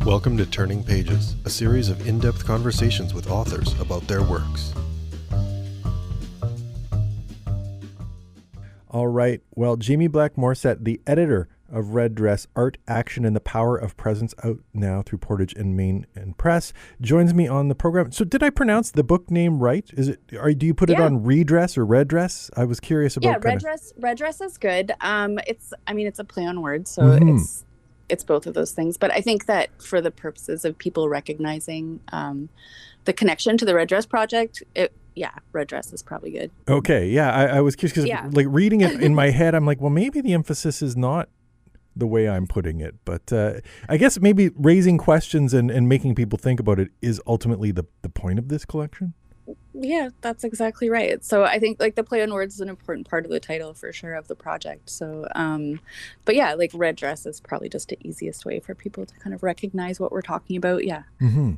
Welcome to Turning Pages, a series of in-depth conversations with authors about their works. All right. Well, Jaime Black-Morsette, the editor of REDress, Art, Action, and the Power of Presence, out now through Portage and Main and Press, joins me on the program. So did I pronounce the book name right? Do you put it on REDress or REDress? I was curious about REDress is good. It's a play on words, so it's both of those things. But I think that for the purposes of people recognizing the connection to the REDress project, REDress is probably good. Okay, yeah, I was curious because like reading it in my head, I'm like, well, maybe the emphasis is not the way I'm putting it. But I guess maybe raising questions and making people think about it is ultimately the point of this collection. Yeah, that's exactly right. So I think like the play on words is an important part of the title for sure of the project. So, but yeah, like REDress is probably just the easiest way for people to kind of recognize what we're talking about. Yeah. Mm-hmm.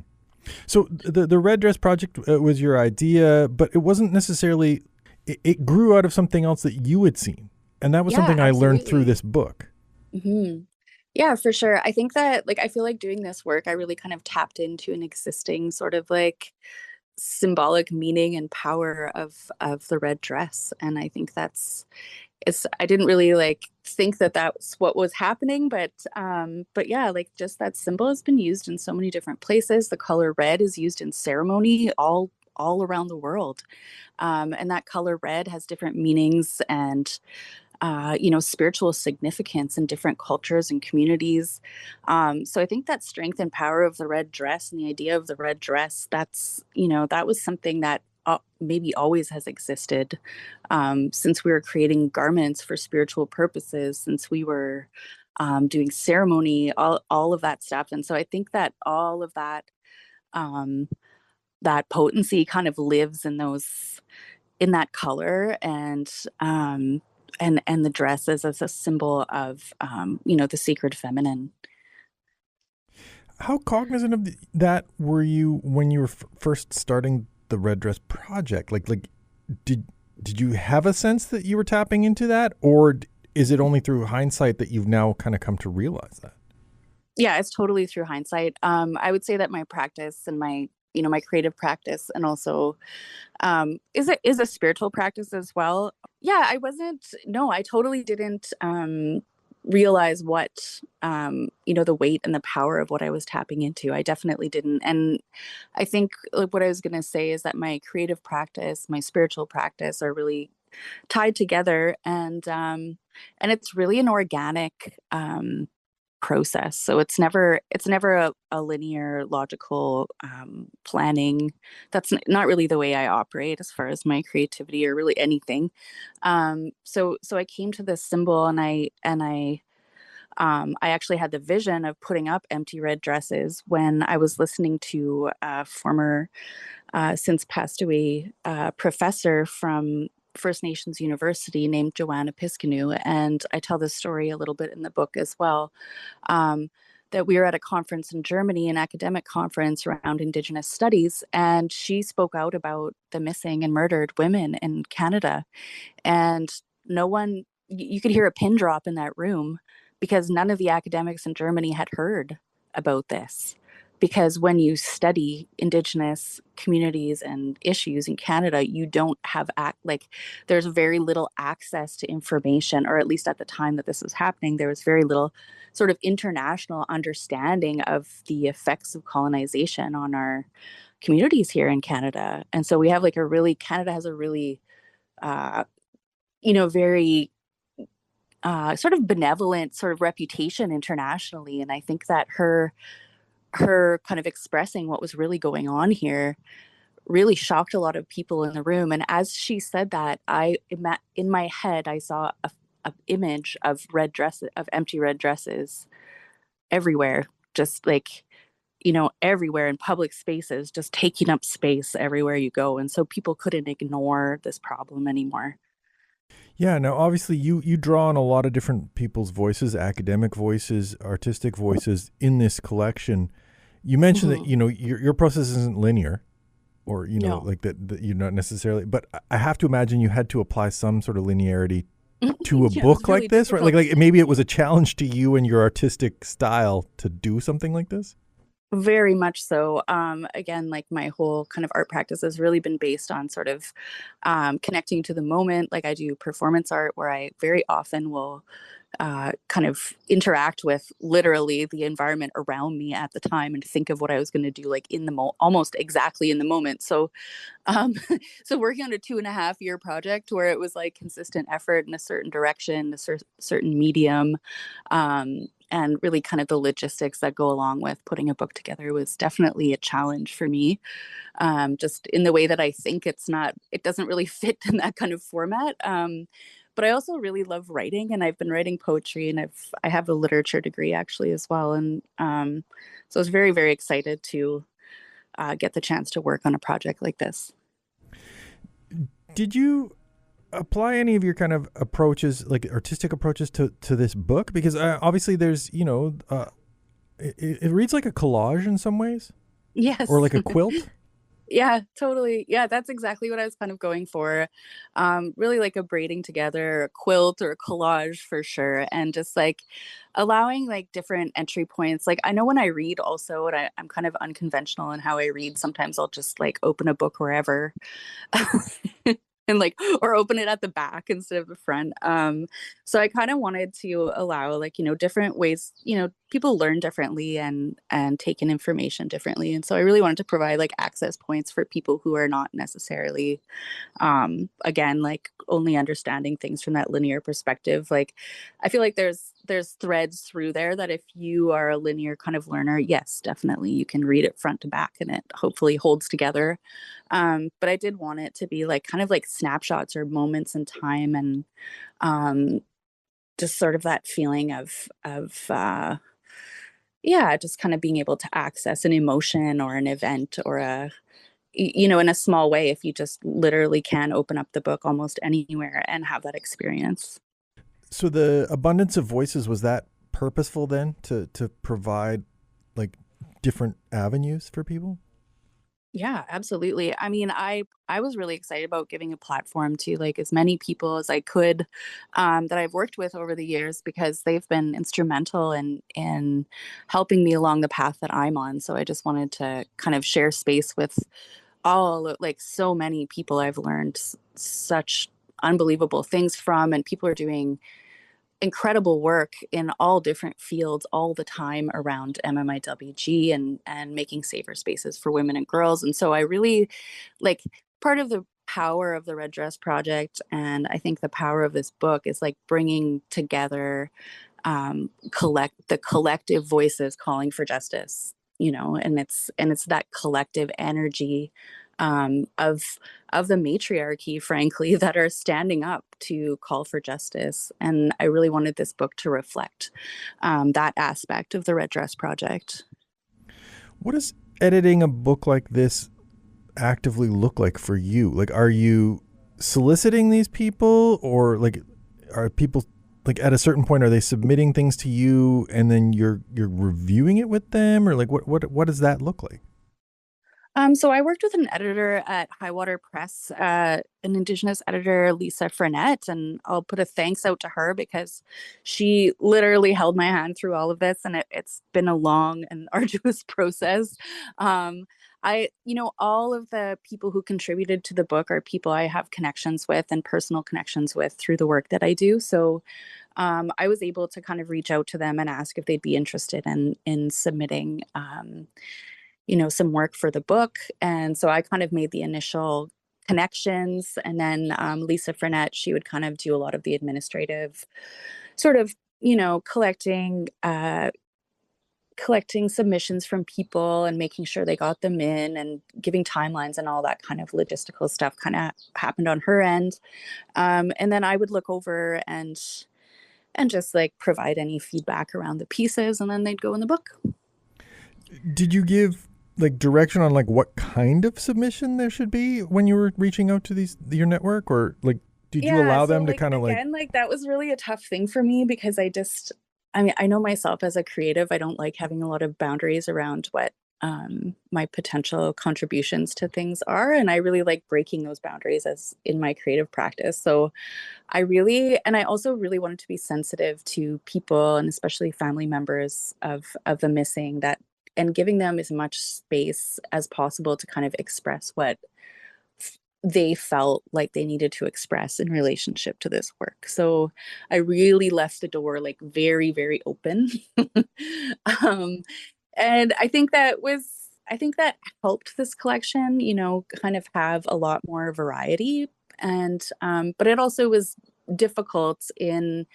So the REDress project was your idea, but it wasn't necessarily, it grew out of something else that you had seen. And that was something absolutely. I learned through this book. Mm-hmm. Yeah, for sure. I think that I feel like doing this work, I really kind of tapped into an existing sort of symbolic meaning and power of the red dress. And I think I didn't really think that that's what was happening, but yeah, just that symbol has been used in so many different places. The color red is used in ceremony all around the world. And that color red has different meanings and spiritual significance in different cultures and communities. So I think that strength and power of the red dress and the idea of the red dress, that was something that maybe always has existed since we were creating garments for spiritual purposes, since we were doing ceremony, all of that stuff. And so I think that all of that, that potency kind of lives in that color and the dresses as a symbol of, the sacred feminine. How cognizant of that were you when you were first starting the REDress project? Did you have a sense that you were tapping into that, or is it only through hindsight that you've now kind of come to realize that? Yeah, it's totally through hindsight. I would say that my practice and my creative practice, and also is a spiritual practice as well. Yeah, I totally didn't realize what, the weight and the power of what I was tapping into. I definitely didn't. And I think what I was going to say is that my creative practice, my spiritual practice are really tied together, and it's really an organic process. So it's never a linear, logical planning. That's not really the way I operate as far as my creativity or really anything. So I came to this symbol, and I actually had the vision of putting up empty red dresses when I was listening to a former, since passed away, professor from First Nations University named Joanna Piskanu. And I tell this story a little bit in the book as well, that we were at a conference in Germany, an academic conference around Indigenous studies, and she spoke out about the missing and murdered women in Canada. And you could hear a pin drop in that room, because none of the academics in Germany had heard about this. Because when you study Indigenous communities and issues in Canada, you don't have there's very little access to information, or at least at the time that this was happening, there was very little sort of international understanding of the effects of colonization on our communities here in Canada. And so we have Canada has a really, very sort of benevolent sort of reputation internationally. And I think that her kind of expressing what was really going on here really shocked a lot of people in the room. And as she said that, in my head, I saw a image of empty red dresses everywhere, just everywhere in public spaces, just taking up space everywhere you go. And so people couldn't ignore this problem anymore. Yeah, now obviously you draw on a lot of different people's voices, academic voices, artistic voices in this collection. You mentioned that, your process isn't linear, or, that you're not necessarily, but I have to imagine you had to apply some sort of linearity to a book like this, right? Like maybe it was a challenge to you and your artistic style to do something like this? Very much so. Again, like my whole kind of art practice has really been based on sort of connecting to the moment. Like I do performance art where I very often will kind of interact with literally the environment around me at the time and think of what I was going to do like in the almost exactly in the moment. So um, so working on a 2.5 year project where it was like consistent effort in a certain direction, a certain medium, and really kind of the logistics that go along with putting a book together was definitely a challenge for me. Just in the way that I think it doesn't really fit in that kind of format. But I also really love writing, and I've been writing poetry, and I have a literature degree actually as well. And so I was very, very excited to get the chance to work on a project like this. Did you apply any of your kind of approaches, like artistic approaches, to this book? Because obviously there's, it reads like a collage in some ways, or Yes. like a quilt. Yeah, totally. Yeah, that's exactly what I was kind of going for. Really like a braiding together, a quilt or a collage for sure. And just like allowing like different entry points. Like I know when I read also, and I'm kind of unconventional in how I read. Sometimes I'll just like open a book wherever. And like or open it at the back instead of the front. So I kind of wanted to allow like different ways, people learn differently and take in information differently, and so I really wanted to provide like access points for people who are not necessarily again like only understanding things from that linear perspective. Like I feel like there's threads through there that if you are a linear kind of learner, yes, definitely you can read it front to back and it hopefully holds together. But I did want it to be like kind of like snapshots or moments in time, and um just sort of that feeling of yeah, just kind of being able to access an emotion or an event or in a small way, if you just literally can open up the book almost anywhere and have that experience. So the abundance of voices, was that purposeful then to provide like different avenues for people? Yeah, absolutely. I mean, I was really excited about giving a platform to like as many people as I could, that I've worked with over the years, because they've been instrumental in helping me along the path that I'm on. So I just wanted to kind of share space with like so many people I've learned such unbelievable things from, and people are doing incredible work in all different fields all the time around MMIWG and making safer spaces for women and girls. And so I really like part of the power of the Red Dress Project, and I think the power of this book is like bringing together the collective voices calling for justice, and it's that collective energy of the matriarchy, frankly, that are standing up to call for justice. And I really wanted this book to reflect that aspect of the Red Dress Project. What does editing a book like this actively look like for you? Like, are you soliciting these people, or like, are people like at a certain point, are they submitting things to you and then you're reviewing it with them, or like what does that look like? So I worked with an editor at HighWater Press, an Indigenous editor, Lisa Frenette, and I'll put a thanks out to her because she literally held my hand through all of this, and it's been a long and arduous process. All of the people who contributed to the book are people I have connections with and personal connections with through the work that I do. So I was able to kind of reach out to them and ask if they'd be interested in submitting. Some work for the book. And so I kind of made the initial connections. And then Lisa Frenette, she would kind of do a lot of the administrative sort of, collecting submissions from people and making sure they got them in and giving timelines, and all that kind of logistical stuff kind of happened on her end. And then I would look over and just like provide any feedback around the pieces, and then they'd go in the book. Did you give like direction on like what kind of submission there should be when you were reaching out to your network, or like did you allow them to kind of again, like that was really a tough thing for me because I mean, I know myself as a creative, I don't like having a lot of boundaries around what my potential contributions to things are, and I really like breaking those boundaries as in my creative practice. So I also really wanted to be sensitive to people, and especially family members of the missing, that giving them as much space as possible to kind of express what they felt like they needed to express in relationship to this work. So I really left the door like very, very open. um, and I think that helped this collection, you know, kind of have a lot more variety. And but it also was difficult in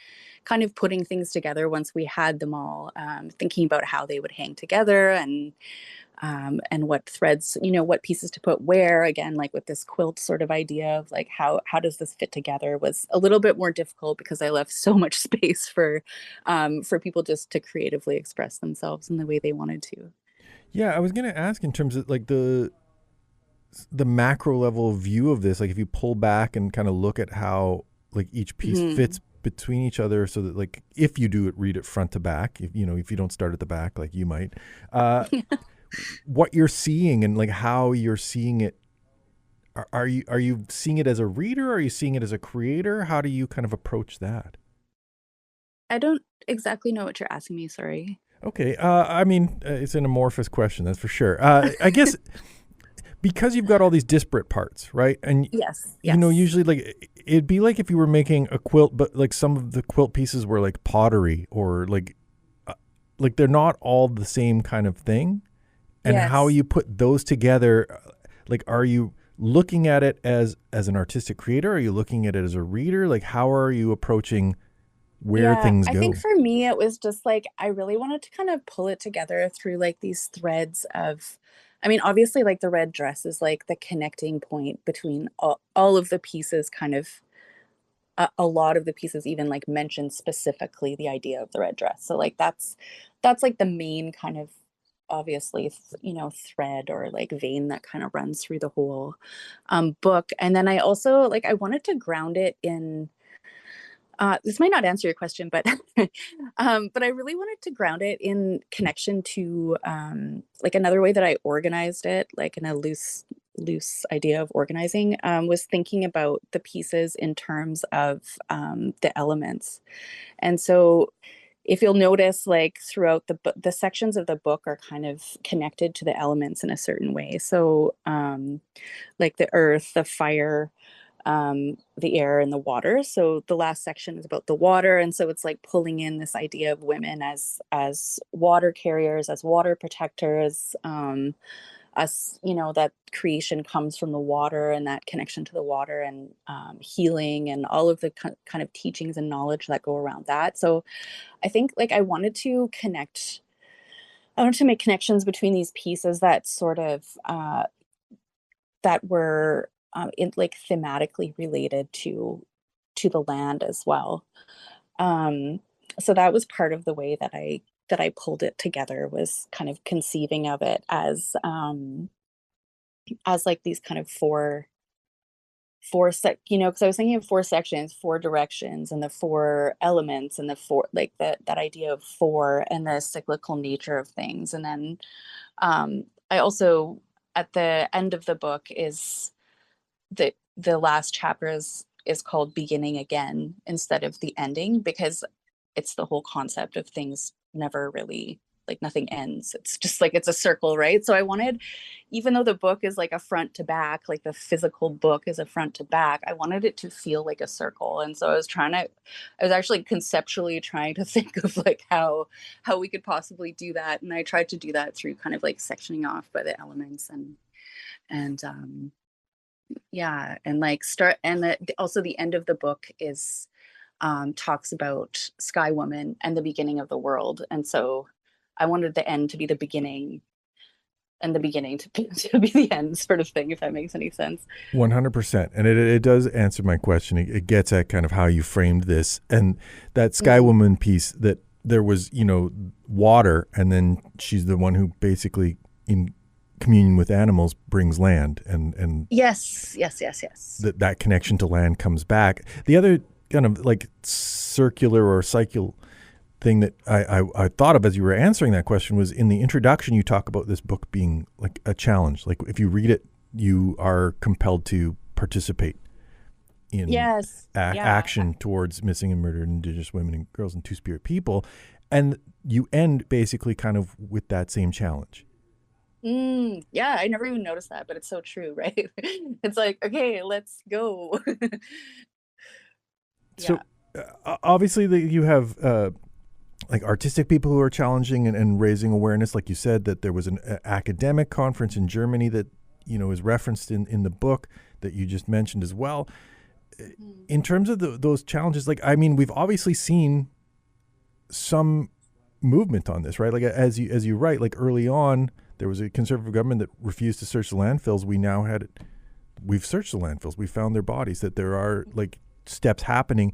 kind of putting things together once we had them all, thinking about how they would hang together, and what threads, you know, what pieces to put where. Again, like with this quilt sort of idea of like how does this fit together was a little bit more difficult because I left so much space for people just to creatively express themselves in the way they wanted to. Yeah, I was going to ask in terms of like the macro level view of this, like if you pull back and kind of look at how like each piece fits between each other, so that like if you do it, read it front to back, if you don't start at the back like you might, what you're seeing and like how you're seeing it. Are you seeing it as a reader? Are you seeing it as a creator? How do you kind of approach that? I don't exactly know what you're asking me. Sorry. Okay. I mean, it's an amorphous question, that's for sure. I guess because you've got all these disparate parts, right? And Yes. you know, usually like it'd be like if you were making a quilt, but like some of the quilt pieces were like pottery or like they're not all the same kind of thing. And how you put those together, like, are you looking at it as an artistic creator? Are you looking at it as a reader? Like, how are you approaching where things go? I think for me, it was just like, I really wanted to kind of pull it together through like these threads of, I mean, obviously like the red dress is like the connecting point between all of the pieces, kind of a lot of the pieces even like mention specifically the idea of the red dress. So like that's like the main kind of obviously you know, thread or like vein that kind of runs through the whole book. And then I also like I wanted to ground it in this might not answer your question, but but I really wanted to ground it in connection to like another way that I organized it, like in a loose idea of organizing, was thinking about the pieces in terms of the elements. And so if you'll notice, like throughout the sections of the book are kind of connected to the elements in a certain way. So like the earth, the fire, the air, and the water. So the last section is about the water, and so it's like pulling in this idea of women as water carriers, as water protectors, us, you know, that creation comes from the water and that connection to the water, and healing, and all of the kind of teachings and knowledge that go around that. So I think like I wanted to make connections between these pieces that sort of that were in like thematically related to the land as well. So that was part of the way that I pulled it together, was kind of conceiving of it as like these kind of you know, because I was thinking of four sections, four directions, and the four elements, and the four like that idea of four and the cyclical nature of things. And then I also, at the end of the book, is the last chapter is called Beginning Again instead of the ending, because it's the whole concept of things never really, like nothing ends. It's just like it's a circle, right? So I wanted, even though the book is like a front to back, like the physical book is a front to back, I wanted it to feel like a circle. And so I was actually conceptually trying to think of like how we could possibly do that. And I tried to do that through kind of like sectioning off by the elements, and yeah, and like also the end of the book is talks about Sky Woman and the beginning of the world. And so I wanted the end to be the beginning and the beginning to be the end, sort of thing, if that makes any sense. 100%. And it does answer my question. It gets at kind of how you framed this. And that Sky Woman piece, that there was, you know, water, and then she's the one who basically in communion with animals brings land, and yes, that connection to land comes back. The other kind of like circular or cycle thing that I thought of as you were answering that question was, in the introduction you talk about this book being like a challenge. Like if you read it, you are compelled to participate in action towards missing and murdered Indigenous women and girls and Two-Spirit people. And you end basically kind of with that same challenge. Yeah, I never even noticed that, but it's so true, right? It's like, okay, let's go. So Yeah. obviously you have like artistic people who are challenging and raising awareness. Like you said, that there was an academic conference in Germany that, is referenced in the book that you just mentioned as well. In terms of those challenges, like, I mean, we've obviously seen some movement on this, right? Like as you write, like early on, there was a conservative government that refused to search the landfills. We've searched the landfills. We found their bodies. That there are like steps happening.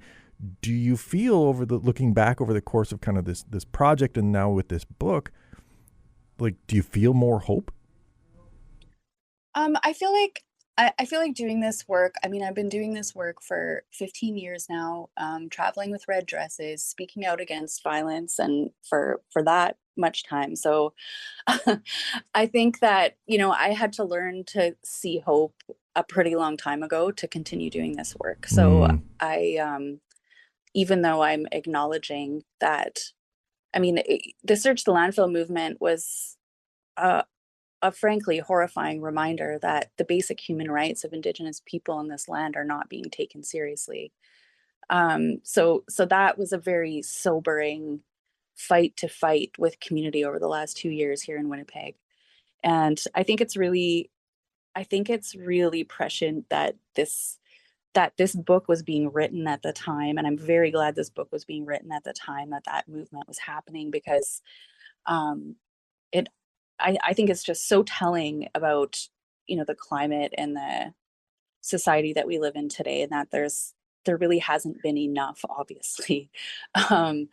Do you feel looking back over the course of kind of this project and now with this book, like, do you feel more hope? I feel like I feel like doing this work. I mean, I've been doing this work for 15 years now, traveling with red dresses, speaking out against violence, and for that much time. So I think that, I had to learn to see hope a pretty long time ago to continue doing this work. So I even though I'm acknowledging that, I mean, the Search the Landfill movement was a frankly horrifying reminder that the basic human rights of Indigenous people in this land are not being taken seriously. So that was a very sobering fight to fight with community over the last 2 years here in Winnipeg. And I think it's really prescient that this book was being written at the time, and I'm very glad this book was being written at the time that movement was happening, because um, it I think it's just so telling about, the climate and the society that we live in today, and that there really hasn't been enough, obviously, um,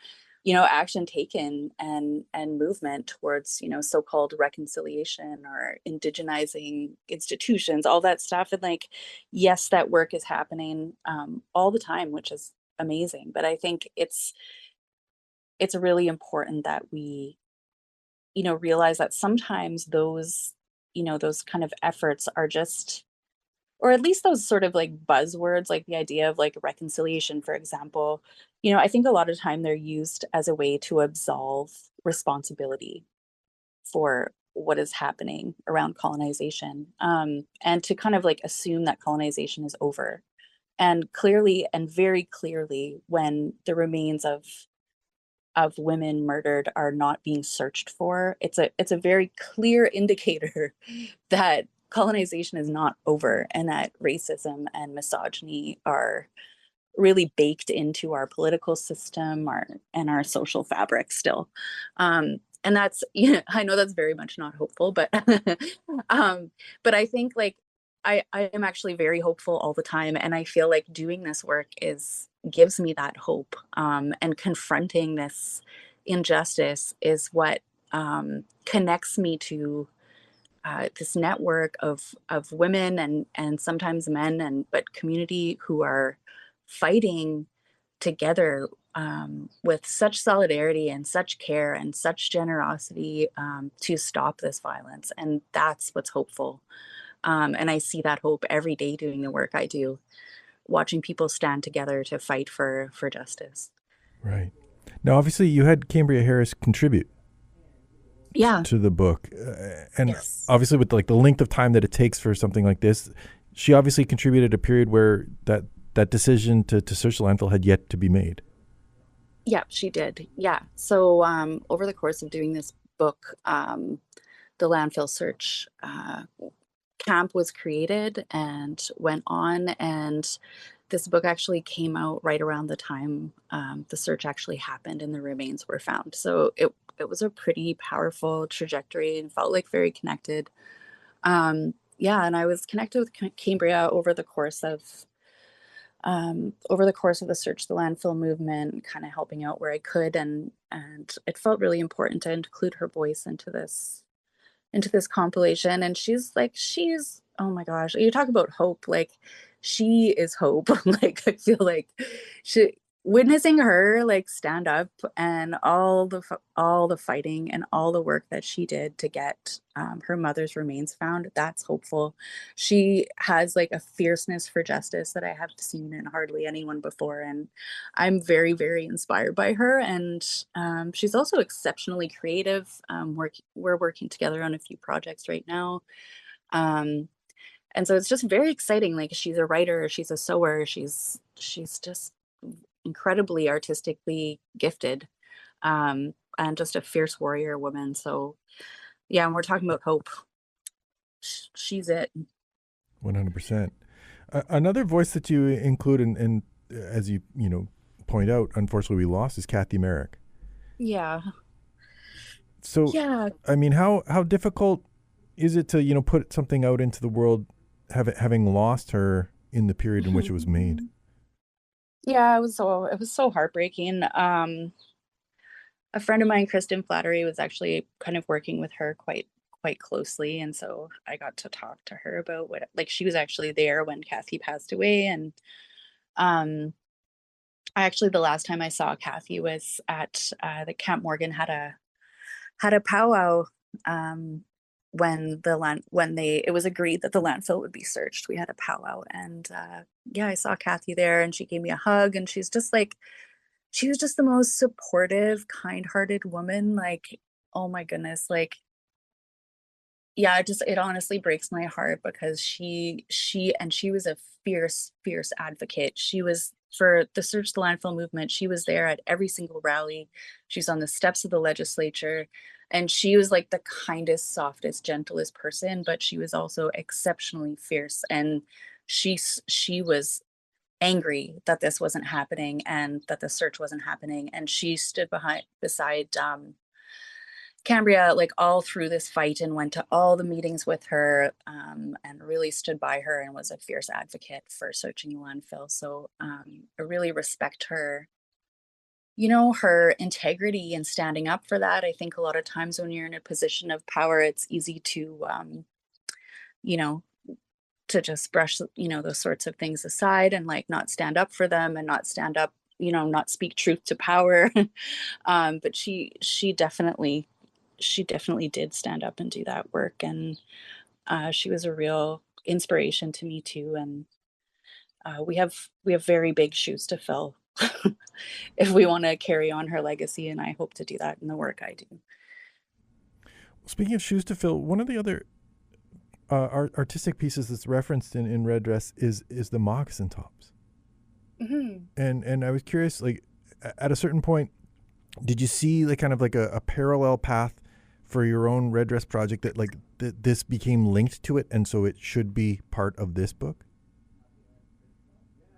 action taken and movement towards, so-called reconciliation or indigenizing institutions, all that stuff. And like, yes, that work is happening all the time, which is amazing. But I think it's really important that we, realize that sometimes those kind of efforts are just, or at least those sort of like buzzwords, like the idea of like reconciliation, for example, I think a lot of time they're used as a way to absolve responsibility for what is happening around colonization, and to kind of like assume that colonization is over. And clearly, and very clearly, when the remains of women murdered are not being searched for, it's a very clear indicator that colonization is not over, and that racism and misogyny are really baked into our political system, our social fabric still. And that's, I know that's very much not hopeful, but but I think like I am actually very hopeful all the time, and I feel like doing this work is gives me that hope. And confronting this injustice is what connects me to this network of women and sometimes men, and but community who are fighting together with such solidarity and such care and such generosity to stop this violence. And that's what's hopeful. And I see that hope every day doing the work I do, watching people stand together to fight for justice. Right. Now, obviously, you had Cambria Harris contribute Yeah. to the book, and Yes. obviously, with like the length of time that it takes for something like this, she obviously contributed a period where that decision to search the landfill had yet to be made. Yeah, she did. Yeah. So over the course of doing this book, the landfill search camp was created and went on, and this book actually came out right around the time the search actually happened and the remains were found. So it was a pretty powerful trajectory and felt like very connected. Yeah, and I was connected with Cambria over the course of the Search the Landfill movement, kind of helping out where I could, and it felt really important to include her voice into this compilation. And she's oh my gosh, you talk about hope, like she is hope. Like I feel like she witnessing her like stand up and all the fighting and all the work that she did to get her mother's remains found, that's hopeful. She has like a fierceness for justice that I have seen in hardly anyone before, and I'm very, very inspired by her. And she's also exceptionally creative. We're working together on a few projects right now. um, and so it's just very exciting. Like, she's a writer, she's a sewer, she's just incredibly artistically gifted, and just a fierce warrior woman. So yeah, and we're talking about hope. She's it. 100%. Another voice that you include, and as you know point out, unfortunately we lost, is Kathy Merrick. Yeah. So Yeah. I mean, how difficult is it to put something out into the world, having lost her in the period in which it was made? Yeah, it was so heartbreaking. A friend of mine, Kristen Flattery, was actually kind of working with her quite closely, and so I got to talk to her about what, like, she was actually there when Kathy passed away. And um I actually, the last time I saw Kathy was at the Camp Morgan had a powwow, um when they it was agreed that the landfill would be searched. We had a powwow, and yeah, I saw Kathy there, and she gave me a hug, and she was just the most supportive, kind-hearted woman. Like, oh my goodness, like, yeah, it honestly breaks my heart, because she was a fierce advocate. She was for the Search the Landfill movement. She was there at every single rally. She's on the steps of the legislature, and she was like the kindest, softest, gentlest person, but she was also exceptionally fierce. And she was angry that this wasn't happening and that the search wasn't happening. And she stood beside Cambria, like, all through this fight, and went to all the meetings with her, and really stood by her and was a fierce advocate for searching the landfill. So I really respect her, her integrity and standing up for that. I think a lot of times when you're in a position of power, it's easy to, you know, to just brush, those sorts of things aside, and like not stand up for them, and not stand up, not speak truth to power. But she definitely did stand up and do that work. And she was a real inspiration to me too. And we have very big shoes to fill if we want to carry on her legacy. And I hope to do that in the work I do. Speaking of shoes to fill, one of the other artistic pieces that's referenced in REDress is the moccasin tops. Mm-hmm. And I was curious, like, at a certain point, did you see like kind of like a parallel path for your own REDress project, that like this became linked to it, and so it should be part of this book?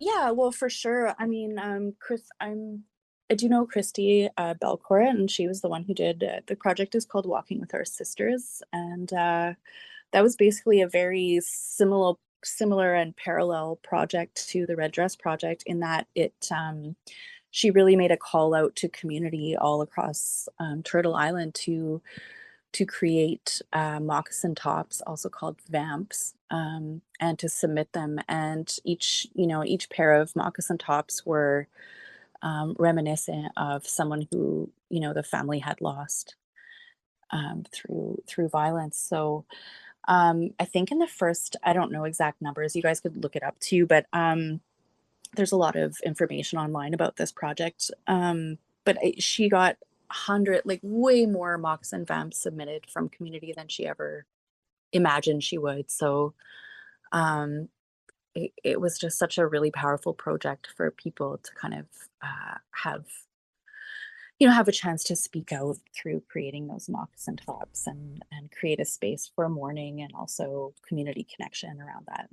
Yeah, well, for sure. I mean, I do know Christy Belcourt, and she was the one who did the project is called Walking with Our Sisters, and that was basically a very similar and parallel project to the REDress project, in that she really made a call out to community all across Turtle Island to create moccasin tops, also called vamps, and to submit them. And each pair of moccasin tops were reminiscent of someone who the family had lost through violence. So I think in the first, I don't know exact numbers, you guys could look it up too, but there's a lot of information online about this project. But she got like way more moccasin vamps submitted from community than she ever imagined she would. So it was just such a really powerful project for people to kind of have a chance to speak out through creating those moccasin tops, and create a space for mourning and also community connection around that.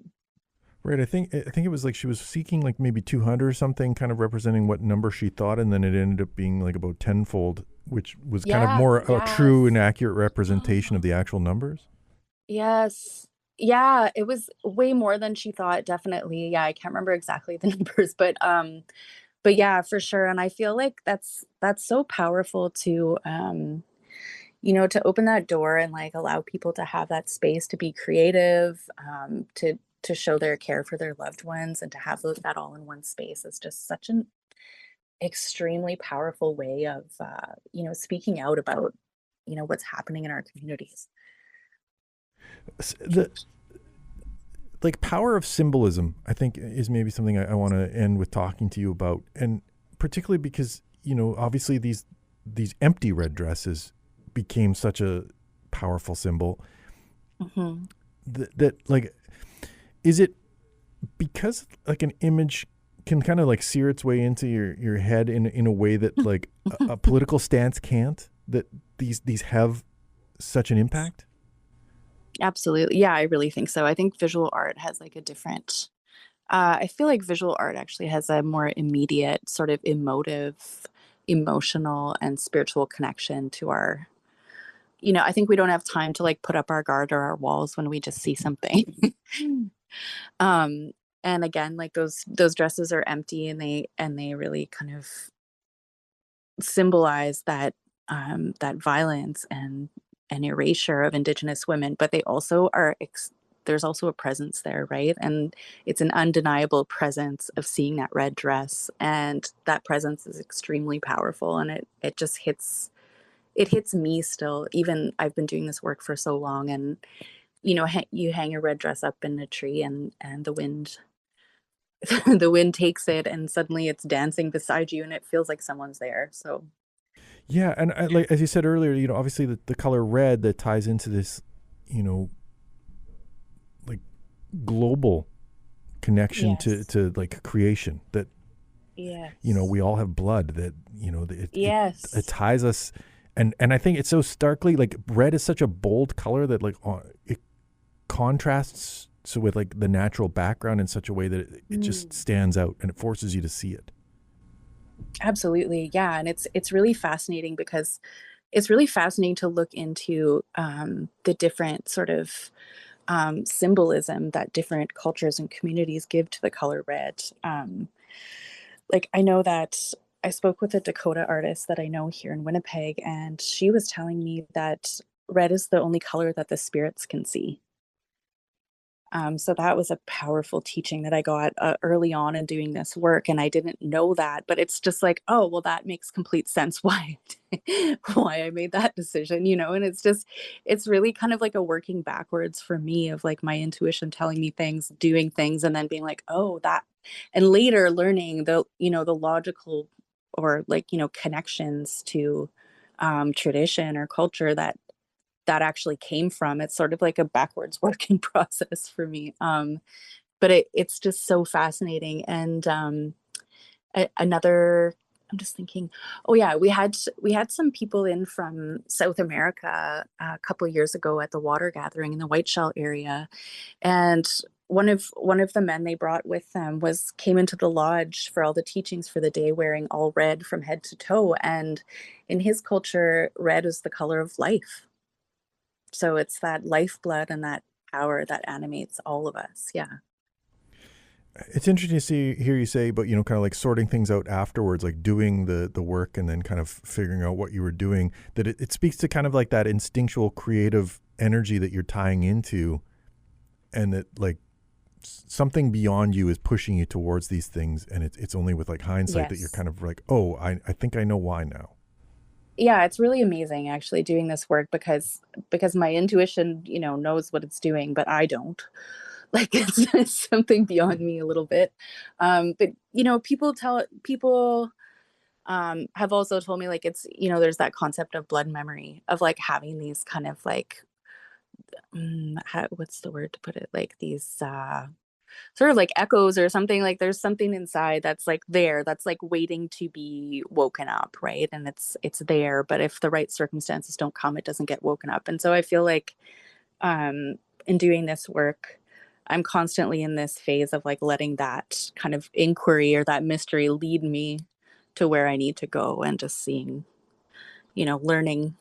Right. I think it was like she was seeking like maybe 200 or something, kind of representing what number she thought, and then it ended up being like about tenfold, which was kind of more a true and accurate representation of the actual numbers. Yes. Yeah, it was way more than she thought, definitely. Yeah, I can't remember exactly the numbers, but yeah, for sure. And I feel like that's so powerful to to open that door and like allow people to have that space to be creative, to show their care for their loved ones, and to have that all in one space is just such an extremely powerful way of, speaking out about, what's happening in our communities. The like power of symbolism, I think, is maybe something I want to end with talking to you about, and particularly because obviously these empty red dresses became such a powerful symbol. Mm-hmm. That like, is it because like an image can kind of like sear its way into your head in a way that like a political stance can't, that these have such an impact? Absolutely. Yeah, I really think so. I think visual art has like a different, I feel like visual art actually has a more immediate sort of emotional and spiritual connection to our, I think we don't have time to like put up our guard or our walls when we just see something. um, and again, like those dresses are empty, and they really kind of symbolize that violence and erasure of Indigenous women, but they also are there's also a presence there, right? And it's an undeniable presence of seeing that red dress, and that presence is extremely powerful, and it just hits me still. Even I've been doing this work for so long, and you hang a red dress up in a tree, and the wind the wind takes it, and suddenly it's dancing beside you, and it feels like someone's there. So Yeah, and like as you said earlier, obviously the color red that ties into this, like global connection yes, to like creation, that yes, we all have blood, that it yes, ties us, and I think it's so starkly like red is such a bold color that like it contrasts so with like the natural background in such a way that it just stands out and it forces you to see it. absolutely, yeah. And it's really fascinating, because it's really fascinating to look into the different sort of symbolism that different cultures and communities give to the color red. Like I know that I spoke with a Dakota artist that I know here in Winnipeg, and she was telling me that red is the only color that the spirits can see. So that was a powerful teaching that I got early on in doing this work, and I didn't know that. But it's just like, oh, well, that makes complete sense why why I made that decision, And it's really kind of like a working backwards for me of like my intuition telling me things, doing things, and then being like, oh, that, and later learning the logical or like connections to tradition or culture that actually came from. It's sort of like a backwards working process for me. But it's just so fascinating. And another, I'm just thinking, oh yeah, we had some people in from South America a couple of years ago at the water gathering in the Whiteshell area, and one of the men they brought with them came into the lodge for all the teachings for the day wearing all red from head to toe, and in his culture, red is the color of life. So it's that lifeblood and that power that animates all of us. Yeah. It's interesting to hear you say, but kind of like sorting things out afterwards, like doing the work and then kind of figuring out what you were doing, that it speaks to kind of like that instinctual creative energy that you're tying into, and that like something beyond you is pushing you towards these things, and it's only with like hindsight that you're Yes. kind of like, oh, I think I know why now. Yeah, it's really amazing actually doing this work, because my intuition, knows what it's doing, but I don't. Like it's something beyond me a little bit. But people have also told me like it's there's that concept of blood memory of like having these kind of like what's the word to put it, like these sort of like echoes or something, like there's something inside that's like there, that's like waiting to be woken up, right? And it's there, but if the right circumstances don't come, it doesn't get woken up. And so I feel like in doing this work, I'm constantly in this phase of like letting that kind of inquiry or that mystery lead me to where I need to go, and just seeing, learning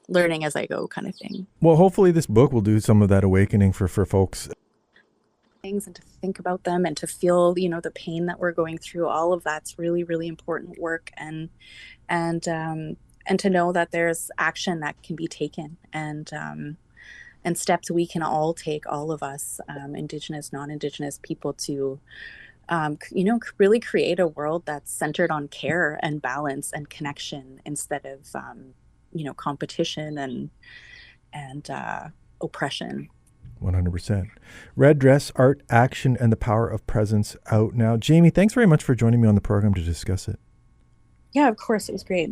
as I go, kind of thing. Well, hopefully this book will do some of that awakening for folks. Things, and to think about them, and to feel the pain that we're going through. All of that's really, really important work, and to know that there's action that can be taken, and steps we can all take, all of us, Indigenous, non-Indigenous people, to really create a world that's centered on care and balance and connection instead of, competition and oppression. 100%. REDress, Art, Action, and the Power of Presence, out now. Jaime, thanks very much for joining me on the program to discuss it. Yeah, of course. It was great.